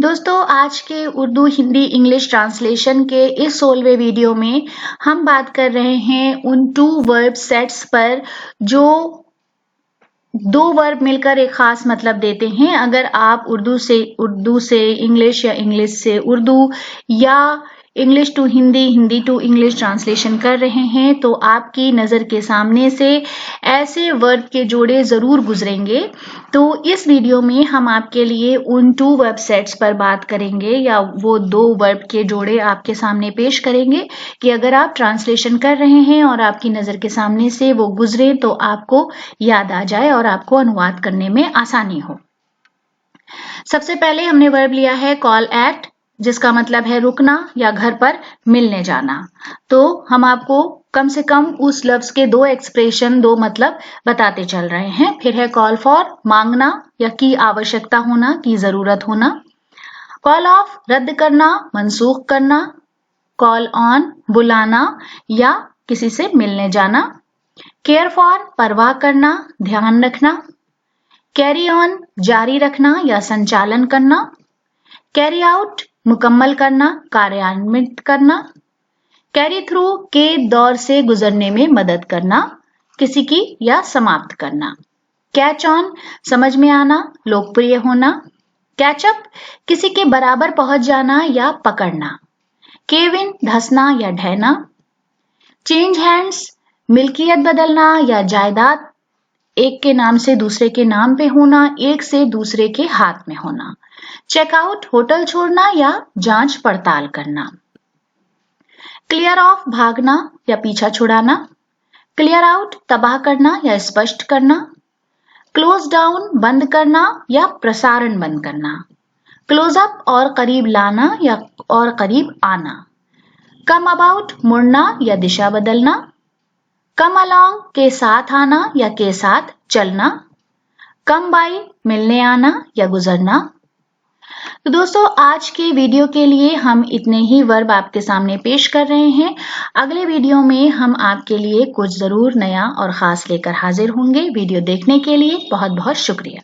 दोस्तों आज के उर्दू हिंदी इंग्लिश ट्रांसलेशन के इस 16वें वीडियो में हम बात कर रहे हैं उन 2 वर्ब सेट्स पर जो 2 वर्ब मिलकर एक खास मतलब देते हैं। अगर आप उर्दू से इंग्लिश या इंग्लिश से उर्दू या English to Hindi, Hindi to English translation कर रहे हैं तो आपकी नज़र के सामने से ऐसे वर्ब के जोड़े ज़रूर गुजरेंगे। तो इस वीडियो में हम आपके लिए उन 2 वर्ब सेट्स पर बात करेंगे या वो 2 वर्ब के जोड़े आपके सामने पेश करेंगे कि अगर आप ट्रांसलेशन कर रहे हैं और आपकी नज़र के सामने से वो गुजरे तो आपको याद आ जाए और आपको अनुवाद करने में आसानी हो। सबसे पहले हमने वर्ब लिया है कॉल एट, जिसका मतलब है रुकना या घर पर मिलने जाना। तो हम आपको कम से कम उस लफ्ज के 2 एक्सप्रेशन 2 मतलब बताते चल रहे हैं। फिर है कॉल फॉर, मांगना या की आवश्यकता होना, की जरूरत होना। कॉल ऑफ, रद्द करना, मनसूख करना। कॉल ऑन, बुलाना या किसी से मिलने जाना। केयर फॉर, परवाह करना, ध्यान रखना। कैरी ऑन, जारी रखना या संचालन करना। कैरी आउट, मुकम्मल करना, कार्यान्वित करना। कैरी थ्रू, के दौर से गुजरने में मदद करना, किसी की या समाप्त करना। कैच ऑन, समझ में आना, लोकप्रिय होना। कैचअप, किसी के बराबर पहुंच जाना या पकड़ना। केव इन, धंसना या ढहना। चेंज हैंड्स, मिल्कियत बदलना या जायदाद एक के नाम से दूसरे के नाम पे होना, एक से दूसरे के हाथ में होना। चेकआउट, होटल छोड़ना या जांच पड़ताल करना। क्लियर ऑफ, भागना या पीछा छुड़ाना। क्लियर आउट, तबाह करना या स्पष्ट करना। क्लोज डाउन, बंद करना या प्रसारण बंद करना। क्लोज अप, और करीब लाना या और करीब आना। कम अबाउट, मुड़ना या दिशा बदलना। कम अलोंग, के साथ आना या के साथ चलना। कम बाई, मिलने आना या गुजरना। तो दोस्तों आज के वीडियो के लिए हम इतने ही वर्ब आपके सामने पेश कर रहे हैं। अगले वीडियो में हम आपके लिए कुछ जरूर नया और खास लेकर हाजिर होंगे। वीडियो देखने के लिए बहुत बहुत शुक्रिया।